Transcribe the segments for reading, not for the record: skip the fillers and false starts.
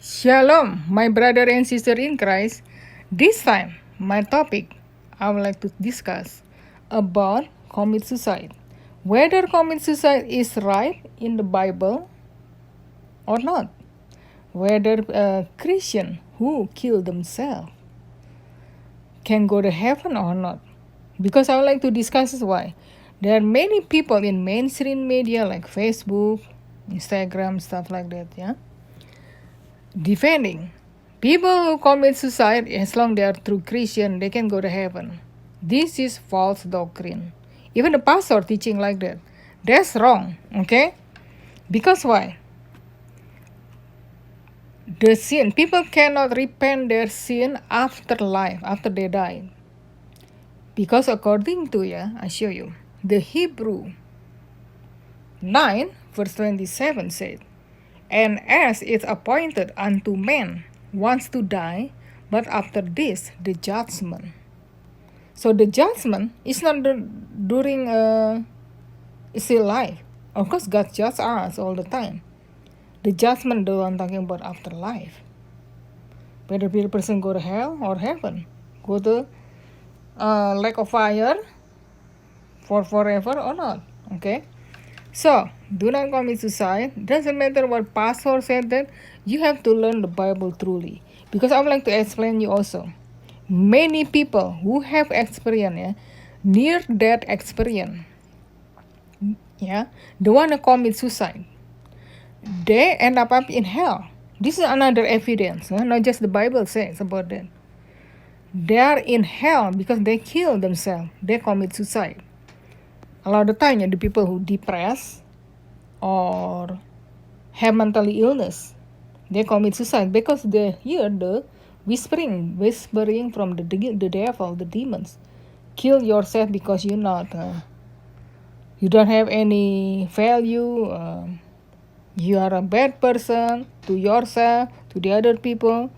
Shalom, my brother and sister in Christ. This time, my topic I would like to discuss about commit suicide. Whether commit suicide is right in the Bible or not. Whether a Christian who kill themselves can go to heaven or not. Because I would like to discuss why. There are many people in mainstream media like Facebook, Instagram, stuff like that, yeah, defending people who commit suicide, as long they are true Christian, they can go to heaven. This is false doctrine. Even the pastor teaching like that. That's wrong, okay? Because why? The sin, people cannot repent their sin after life, after they die. Because according to, I show you, the Hebrew 9 verse 27 said, "And as it's appointed unto man once to die, but after this the judgment." So the judgment is not during still life. Of course, God judges us all the time. The judgment, the one talking about afterlife. Whether the person go to hell or heaven, go to lake of fire for forever or not. Okay. So, do not commit suicide. Doesn't matter what pastor said that. You have to learn the Bible truly. Because I would like to explain you also. Many people who have experience, near-death experience, the one who commit suicide, they end up in hell. This is another evidence, not just the Bible says about that. They are in hell because they kill themselves. They commit suicide. A lot of time, the people who depressed or have mental illness, they commit suicide because they hear the whispering from the devil, the demons. Kill yourself because you don't have any value. You are a bad person to yourself, to the other people,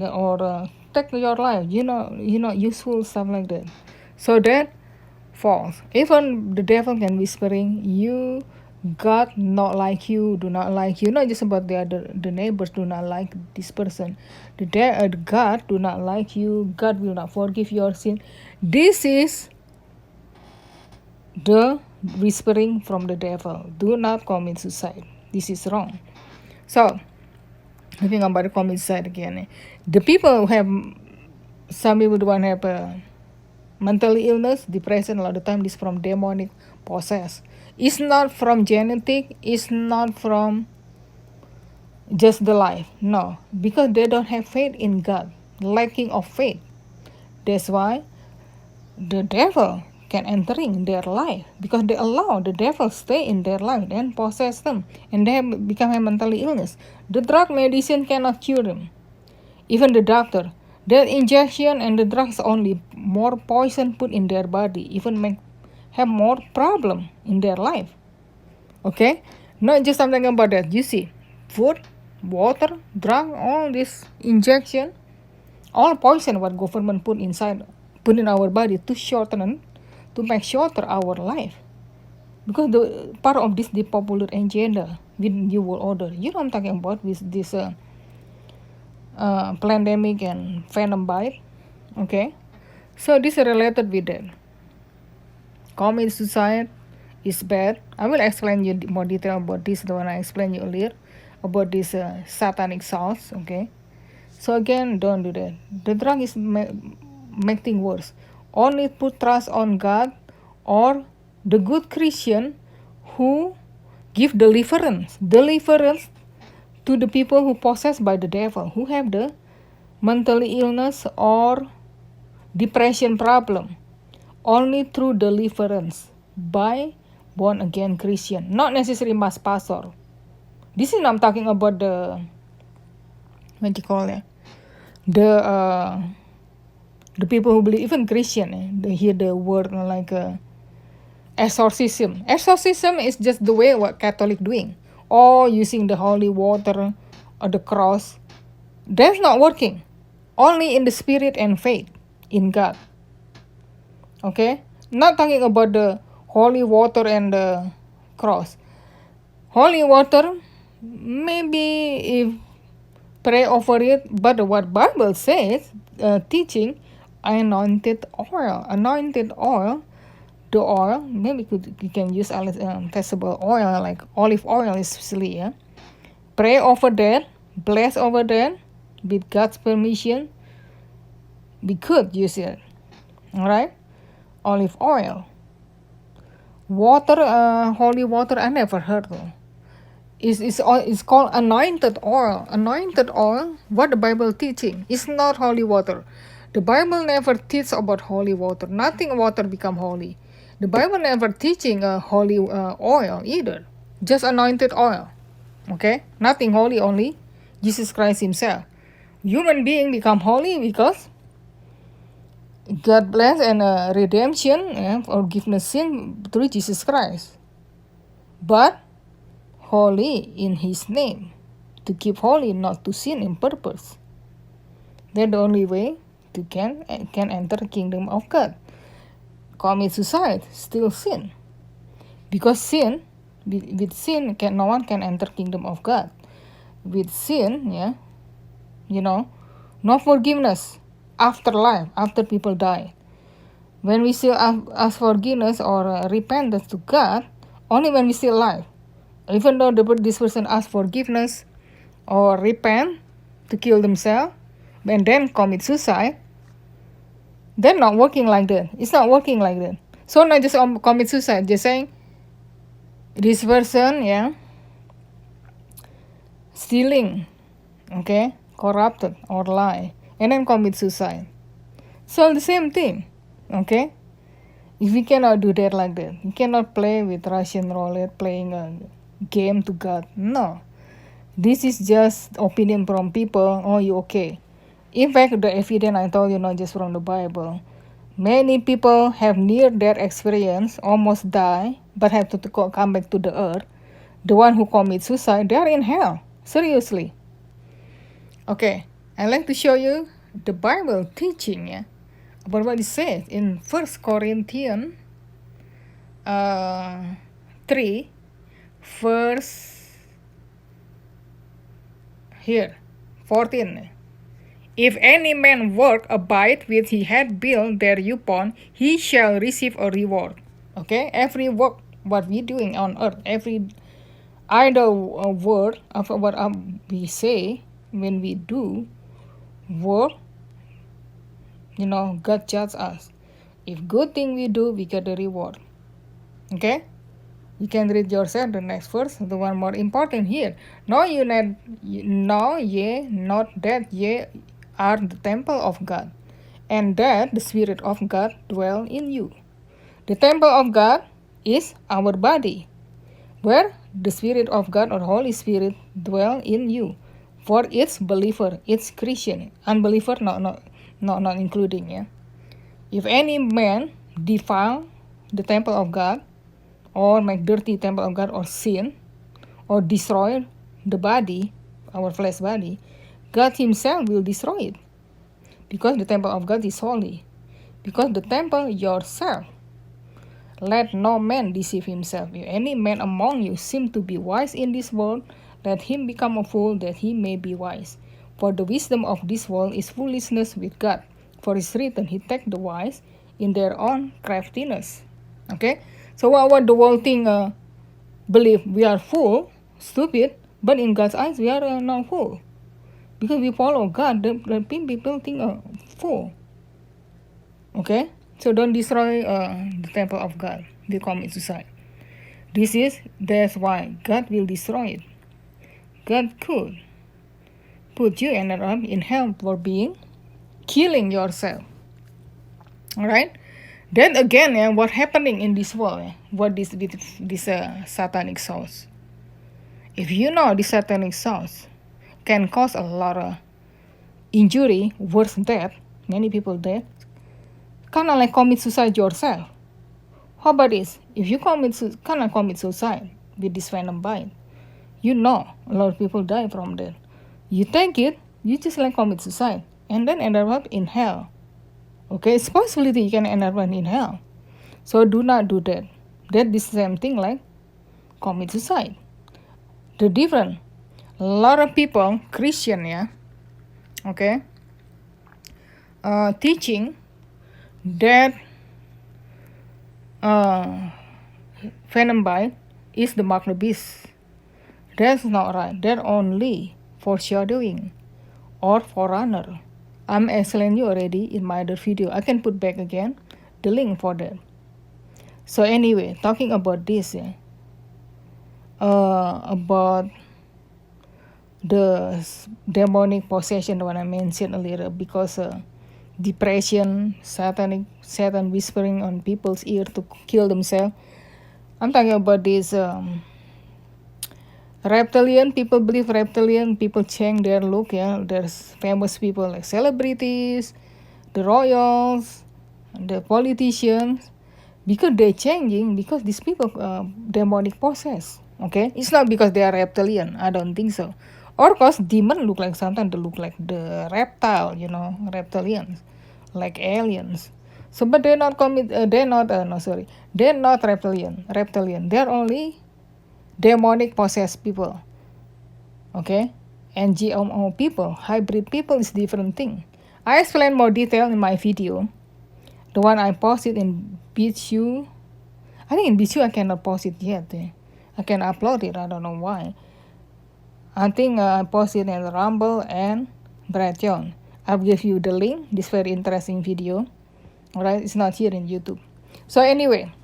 or take your life. You're not useful, stuff like that. So that false. Even the devil can whispering, God not like you, do not like you. Not just about the neighbors do not like this person. God do not like you. God will not forgive your sin. This is the whispering from the devil. Do not commit suicide. This is wrong. So, looking about the commit suicide again. The people who have, some people do not have a mental illness, depression, a lot of time this from demonic possess. It's not from genetic, it's not from just the life. No, because they don't have faith in God, lacking of faith. That's why the devil can enter in their life, because they allow the devil stay in their life and possess them, and they have become a mental illness. The drug medicine cannot cure them. Even the doctor, their injection and the drugs only more poison put in their body, even have more problem in their life. Okay, not just something about that. You see, food, water, drug, all this injection, all poison what government put in our body to make shorter our life. Because the part of this the popular agenda with New World Order. You know what I'm talking about with this pandemic and venom bite. Okay, so this is related with that. Commit suicide is bad. I will explain you more detail about this, the one I explained you earlier about this satanic sauce. Okay, so again, don't do that. The drug is make things worse. Only put trust on God or the good Christian who give deliverance to the people who possessed by the devil, who have the mental illness or depression problem. Only through deliverance by born again Christian, not necessarily mass pastor. This is I'm talking about the, what do you call it? The people who believe, even Christian, they hear the word like exorcism. Exorcism is just the way what Catholic doing, or using the holy water or the cross. That's not working. Only in the spirit and faith in God. Okay, not talking about the holy water and the cross. Holy water, maybe if pray over it. But what Bible says, teaching anointed oil, the oil, maybe you can use vegetable oil like olive oil especially, yeah. Pray over that, bless over that, with God's permission, we could use it. Alright? Olive oil. Water, holy water, I never heard of. It's called anointed oil. Anointed oil, what the Bible teaching, is not holy water. The Bible never teach about holy water. Nothing water become holy. The Bible never teaching holy oil either. Just anointed oil. Okay? Nothing holy, only Jesus Christ himself. Human being become holy because God bless and redemption and forgiveness sin through Jesus Christ. But holy in his name. To keep holy, not to sin in purpose. That's the only way to can enter the kingdom of God. Commit suicide, still sin. Because sin, with sin, no one can enter kingdom of God. With sin, yeah, no forgiveness after life, after people die. When we still ask forgiveness or repentance to God, only when we still alive. Even though this person asks forgiveness or repent to kill themselves and then commit suicide, they're not working like that. It's not working like that. So not just commit suicide, just saying this person, yeah, stealing, okay, corrupted or lie, and then commit suicide. So the same thing, okay. If we cannot do that like that, you cannot play with Russian roulette, playing a game to God. No, this is just opinion from people. Oh, you okay? In fact, the evidence I told you, not just from the Bible. Many people have near-death experience, almost die, but have to come back to the earth. The one who commits suicide, they are in hell. Seriously. Okay, I'd like to show you the Bible teaching, yeah, about what it says in 1 Corinthians 3, verse here, 14. If any man work abide which he had built thereupon, he shall receive a reward. Okay, every work what we doing on earth, every idle word of what we say when we do work, God judges us. If good thing we do, we get the reward. Okay, you can read yourself the next verse, the one more important here. Know ye not that ye are the temple of God, and that the Spirit of God dwell in you. The temple of God is our body, where the Spirit of God or Holy Spirit dwell in you. For it's believer, it's Christian. Unbeliever, not including, yeah. If any man defile the temple of God, or make dirty temple of God, or sin, or destroy the body, our flesh body, God himself will destroy it. Because the temple of God is holy. Because the temple yourself. Let no man deceive himself. If any man among you seem to be wise in this world, let him become a fool that he may be wise. For the wisdom of this world is foolishness with God. For it's written, he take the wise in their own craftiness. Okay? So what the world think believe we are fool, stupid, but in God's eyes we are not fool. Because we follow God, the people think fool. Okay? So don't destroy the temple of God. They commit suicide. That's why God will destroy it. God could put you in hell for killing yourself. Alright? Then again, what happening in this world? What is with this satanic source? If you know the satanic source can cause a lot of injury, worse death, many people dead, kind of like commit suicide yourself. How about this? If you commit suicide with this venom bite, a lot of people die from that. You take it, you just like commit suicide, and then end up in hell. Okay, it's possibility you can end up in hell. So do not do that. That is the same thing like commit suicide. The difference, A lot of people, Christian, yeah, okay, teaching that venom bite is the mark of the beast. That's not right. They're only foreshadowing or forerunner. I'm explaining you already in my other video. I can put back again the link for that. So anyway, talking about this, about the demonic possession when I mentioned earlier, because depression, Satan whispering on people's ear to kill themselves. I'm talking about this reptilian. People believe reptilian. People change their look. Yeah, there's famous people like celebrities, the royals, the politicians, because they're changing because these people demonic possessed. Okay, it's not because they are reptilian. I don't think so. Or cause demon look like sometimes they look like the reptile, reptilians, like aliens. So, but they're not they're not they're not reptilian. They're only demonic possessed people. Okay, and GMO people, hybrid people is different thing. I explain more detail in my video, the one I posted in BitChute. I think in BitChute I cannot post it yet. I can upload it. I don't know why. I think I posted in Rumble and Patreon. I'll give you the link. This very interesting video. Alright, it's not here in YouTube. So anyway,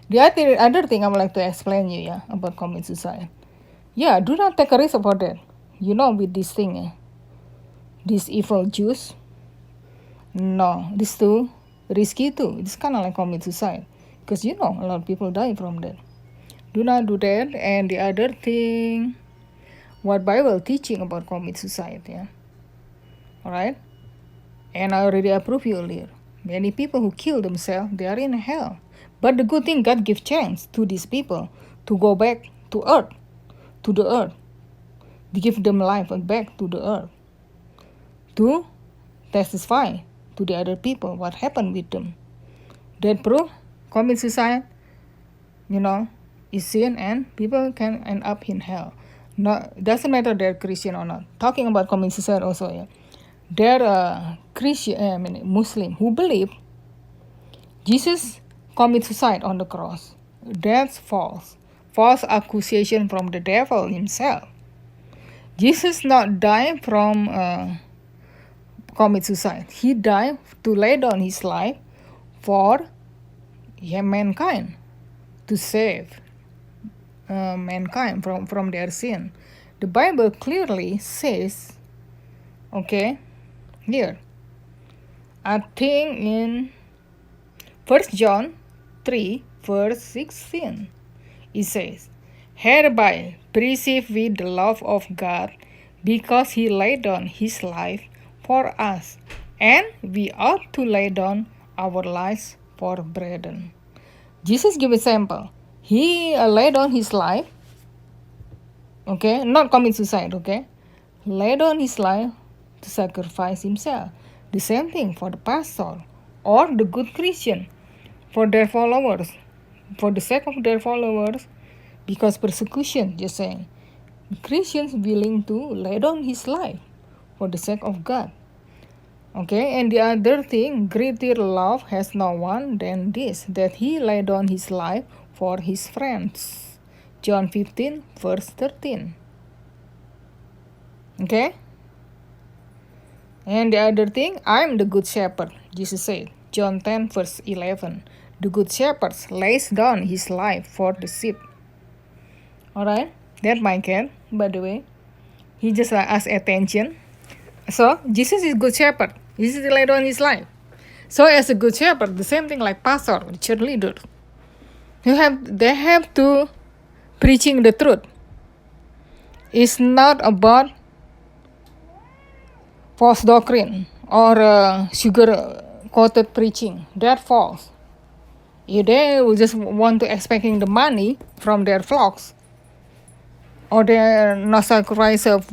the other thing I would like to explain you, about commit suicide. Yeah, do not take a risk about that. With this thing, this evil juice. No, this too risky too. It's kind of like commit suicide, because a lot of people die from that. Do not do that. And the other thing, what Bible teaching about commit suicide, alright. And I already approved you earlier. Many people who kill themselves, they are in hell. But the good thing, God gives chance to these people to go back to earth, to the earth. To give them life back to the earth, to testify to the other people what happened with them. That proof commit suicide, is sin, and people can end up in hell. No, doesn't matter they're Christian or not. Talking about commit suicide also, they're Christian, Muslim who believe Jesus commit suicide on the cross. That's false. False accusation from the devil himself. Jesus not die from commit suicide. He died to lay down his life for mankind, to save mankind from their sin. The Bible clearly says, okay, here, I think in 1 John 3 verse 16, it says, hereby perceive we the love of God, because he laid down his life for us, and we ought to lay down our lives for brethren. Jesus give a example. He laid down his life, okay, not commit suicide, okay, laid down his life to sacrifice himself. The same thing for the pastor or the good Christian, for their followers, for the sake of their followers, because persecution, just saying, Christians willing to lay down his life for the sake of God. Okay, and the other thing, greater love has no one than this, that he laid down his life for his friends. John 15 verse 13. Okay, and the other thing, I'm the good shepherd, Jesus said. John 10 verse 11. The good shepherd lays down his life for the sheep. Alright, that my cat, by the way, he just asked attention. So Jesus is good shepherd. Jesus laid down his life. So as a good shepherd, the same thing like pastor, cheerleader, they have to preaching the truth. It's not about false doctrine or sugar-coated preaching. That's false. If they just want to expecting the money from their flocks, or they're not sacrifice of,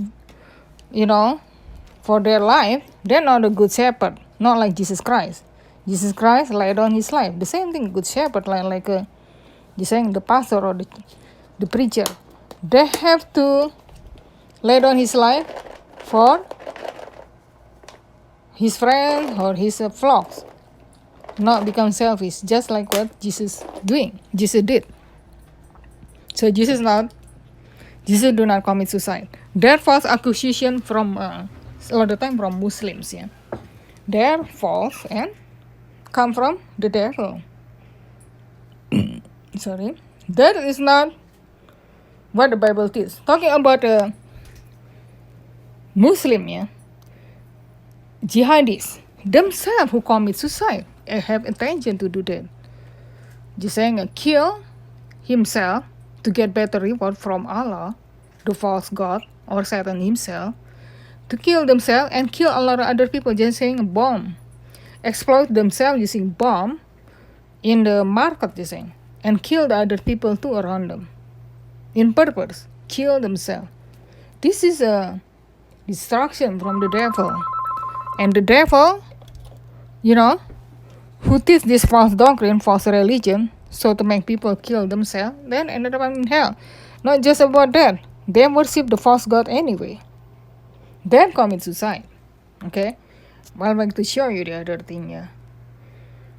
for their life, they're not a good shepherd. Not like Jesus Christ. Jesus Christ laid down his life. The same thing, good shepherd, like just saying the pastor or the preacher. They have to lay down his life for his friends or his flocks, not become selfish, just like what Jesus did. So Jesus do not commit suicide. Their false accusation from a lot of time from Muslims, yeah. They're false and come from the devil. Sorry, that is not what the Bible teaches. Talking about a Muslim, yeah, jihadis themselves who commit suicide have intention to do that. Just saying, kill himself to get better reward from Allah, the false god, or Satan himself, to kill themselves and kill a lot of other people. Just saying, a bomb, exploit themselves using bomb in the market, just saying, and kill the other people too around them, in purpose, kill themselves. This is a destruction from the devil, and the devil, who teach this false doctrine, false religion, so to make people kill themselves, then ended up in hell. Not just about that, they worship the false god anyway, then commit suicide. Okay, well, I'm going to show you the other thing. Yeah,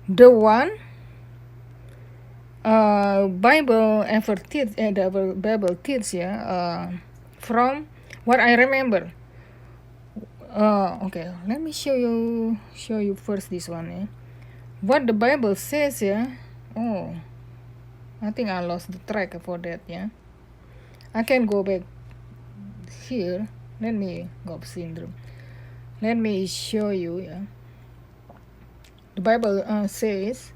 the one Bible ever teach, the Bible teach, yeah, from what I remember. Okay, let me show you first this one. Yeah, what the Bible says. Yeah. Oh, I think I lost the track for that. Yeah, I can go back here. Let me go syndrome. Let me show you. Yeah, the Bible says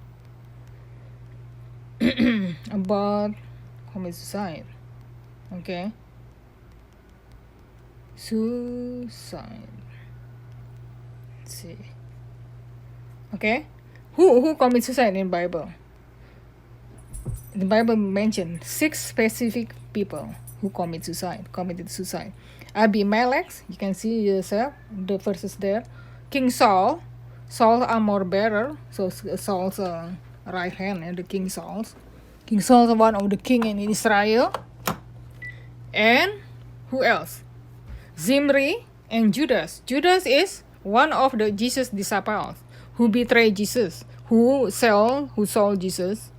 about homicide. Okay, suicide. Let's see. Okay, who commits suicide in Bible? The Bible mentioned 6 specific people who committed suicide. Abimelech, you can see yourself, the verses there. King Saul armor bearer, so Saul's right hand, and the King Saul's one of the king in Israel. And who else? Zimri and Judas. Judas is one of the Jesus disciples who betrayed Jesus, who sold Jesus.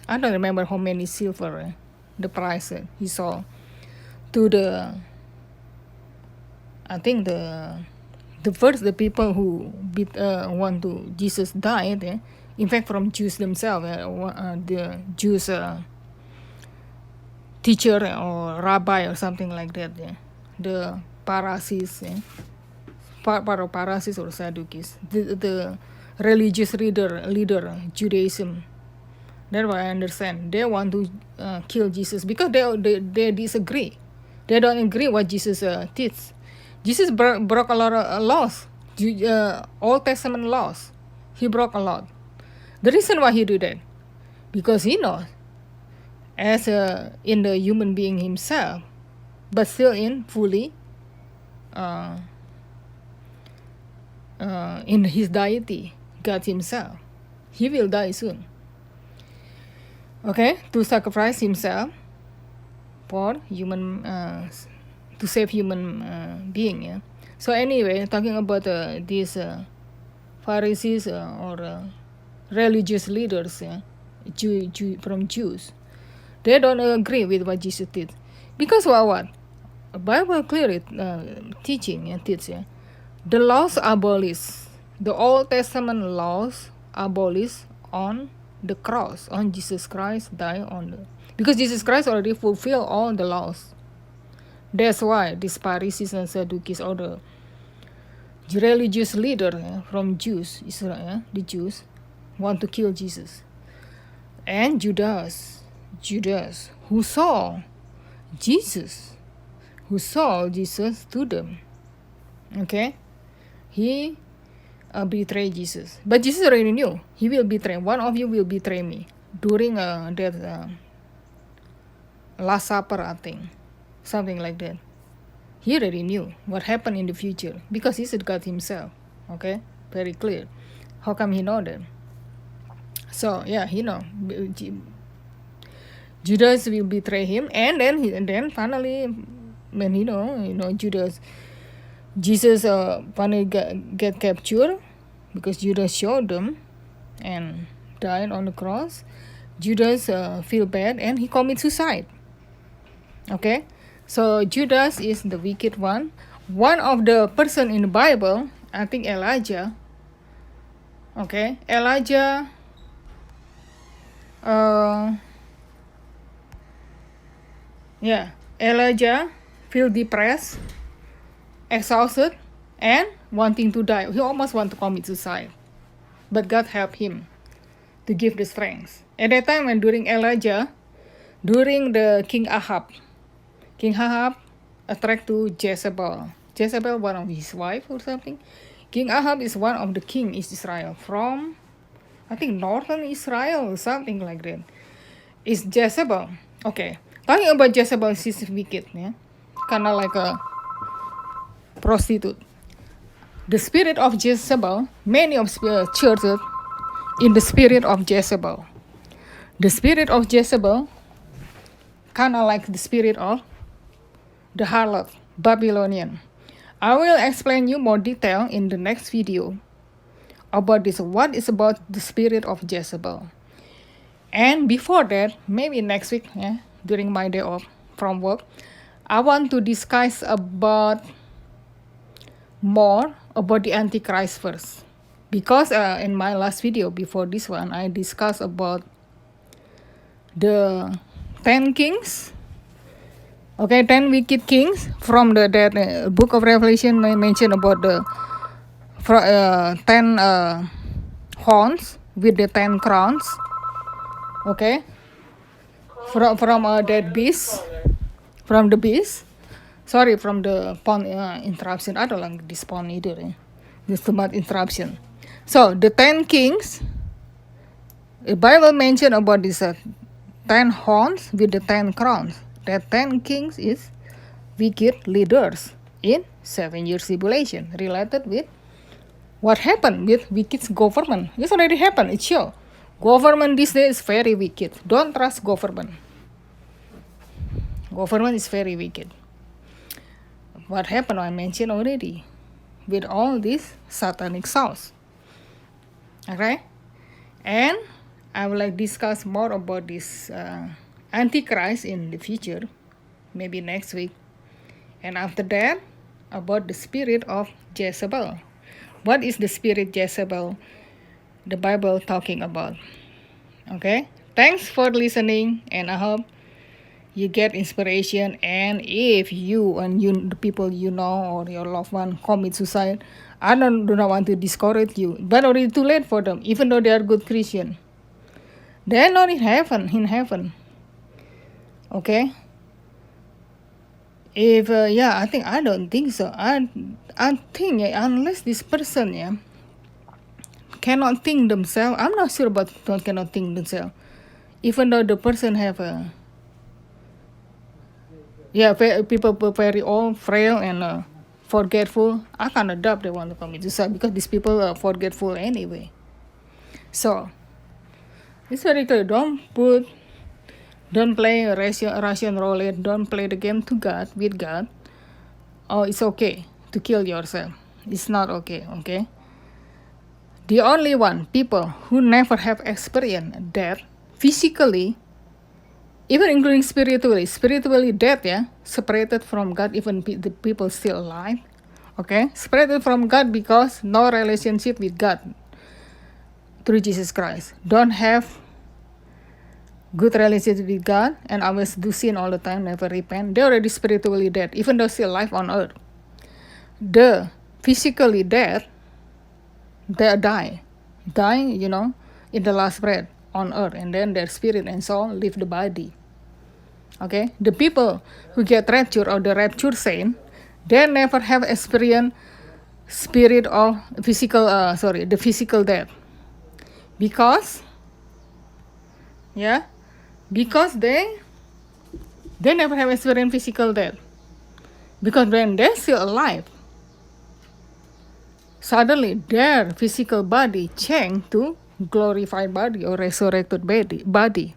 I don't remember how many silver, the price he sold to the, I think the people who want to Jesus died. In fact, from Jews themselves, the Jews teacher or rabbi or something like that. The Pharisees, Pharisees or Sadducees, the religious leader Judaism. That's what I understand. They want to kill Jesus because they disagree. They don't agree what Jesus teaches. Jesus broke a lot of laws, Old Testament laws. He broke a lot. The reason why he did that, because he knows, as in the human being himself, but still in fully in his deity, God himself, he will die soon. Okay, to sacrifice himself for human, to save human being. Yeah. So anyway, talking about these Pharisees or religious leaders, from Jews, they don't agree with what Jesus did, because what? The Bible clearly teaching and teaching, the laws abolished, the Old Testament laws abolished on the cross, on Jesus Christ died on the, because Jesus Christ already fulfilled all the laws. That's why these Pharisees and Sadducees, or the religious leader from Jews, Israel, the Jews, want to kill Jesus. And Judas, who saw Jesus to them. Okay, he betrayed Jesus, but Jesus already knew he will betray. One of you will betray me during that Last Supper, I think, something like that. He already knew what happened in the future because he said God himself. Okay, very clear. How come he know that? So yeah, he know Judas will betray him, and then finally when Judas, Jesus finally get captured because Judas showed them and died on the cross. Judas feel bad and he commits suicide. Okay, so Judas is the wicked one. One of the person in the Bible, I think Elijah. Okay, Elijah. Elijah feel depressed, exhausted, and wanting to die. He almost want to commit suicide, but God helped him to give the strength. At that time, when during Elijah, during the King Ahab attract to Jezebel. Jezebel, one of his wife or something. King Ahab is one of the king in Israel from, I think, northern Israel or something like that. It's Jezebel. Okay, talking about Jezebel, she's wicked, yeah, kind of like a prostitute. The spirit of Jezebel, many of churches in the spirit of Jezebel. The spirit of Jezebel, kind of like the spirit of the harlot, Babylonian. I will explain you more detail in the next video about this, what is about the spirit of Jezebel. And before that, maybe next week, during my day off from work, I want to discuss more about the Antichrist first. Because in my last video before this one, I discussed about the 10 kings. Okay, 10 wicked kings from the book of Revelation mention about the 10 horns with the 10 crowns. Okay, from that beast, from the beast. Sorry, from the phone interruption. I don't like this phone either. There's too much interruption. So the 10 kings, the Bible mentioned about this 10 horns with the 10 crowns. That 10 kings is wicked leaders in 7 years tribulation, related with what happened with wicked government. It's already happened. It's sure. Government these days is very wicked. Don't trust government. Government is very wicked. What happened I mentioned already with all this satanic sauce. Okay, and I will discuss more about this Antichrist in the future, maybe next week. And after that, about the spirit of Jezebel. What is the spirit Jezebel the Bible talking about? Okay, thanks for listening, and I hope you get inspiration. And if you and the people you know or your loved one commit suicide, I do not want to discourage you, but already too late for them. Even though they are good Christian, they are not in heaven. Okay. If I don't think so. I think unless this person cannot think themselves, I'm not sure about cannot think themselves. Even though the person have people very old, frail, and forgetful, I cannot doubt they want to commit suicide because these people are forgetful anyway. So it's very clear. Don't play Russian roulette. Don't play the game with God. Oh, it's okay to kill yourself. It's not okay. Okay. The only people who never have experienced death physically, even including spiritually dead, separated from God, even the people still alive, okay, separated from God because no relationship with God through Jesus Christ, don't have good relationship with God, and always do sin all the time, never repent, they're already spiritually dead, even though still alive on earth. The physically dead, they die, in the last breath on earth, and then their spirit and soul leave the body. Okay, the people who get raptured or the rapture saint, they never have experienced spirit of the physical death, because they never have experienced physical death, because when they're still alive, suddenly their physical body changed to glorified body or resurrected body,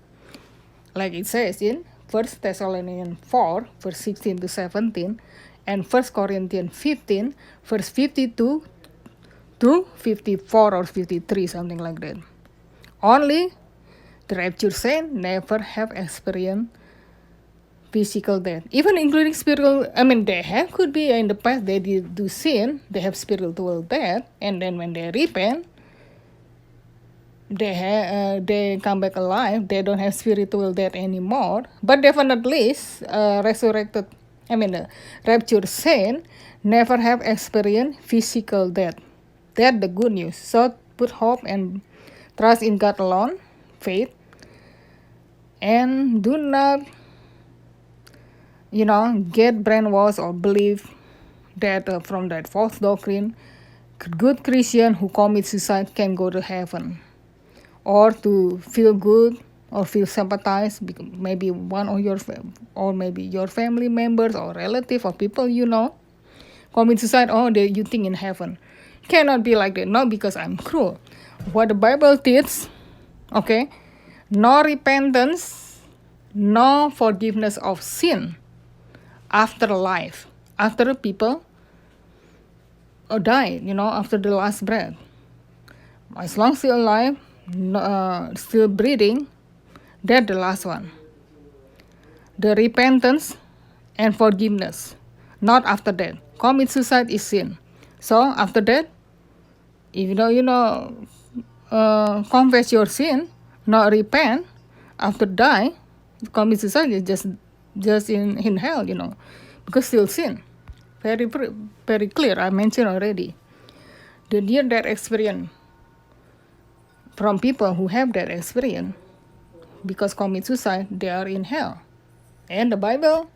like it says in 1 Thessalonians 4, verse 16 to 17, and 1 Corinthians 15, verse 52 to 54 or 53, something like that. Only the raptured saint never have experienced physical death, even including spiritual. I mean, could be in the past they did do sin, they have spiritual death, and then when they repent, they come back alive. They don't have spiritual death anymore, but definitely resurrected. I mean, raptured saint never have experienced physical death. That's the good news. So put hope and trust in God alone, faith, and do not, get brainwashed or believe that from that false doctrine, good Christian who commit suicide can go to heaven, or to feel good or feel sympathized. Maybe one of your or maybe your family members or relative or people commit suicide. You think in heaven. Cannot be like that. Not because I'm cruel. What the Bible teaches, okay, no repentance, no forgiveness of sin after life, after people die, after the last breath. As long as still alive, still breathing, that's the last one. The repentance and forgiveness, not after that. Commit suicide is sin. So after that, if confess your sin, not repent, after die, commit suicide is just in hell, because still sin. Very very clear. I mentioned already. The near-death experience from people who have that experience, because commit suicide, they are in hell. And the Bible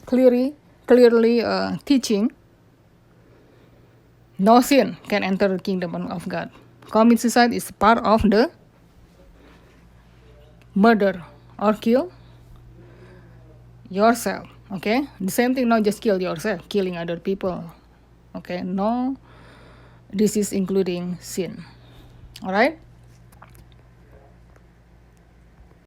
clearly teaching no sin can enter the kingdom of God. Commit suicide is part of the murder or kill yourself. Okay, the same thing, not just kill yourself, killing other people. Okay, no, this is including sin. All right.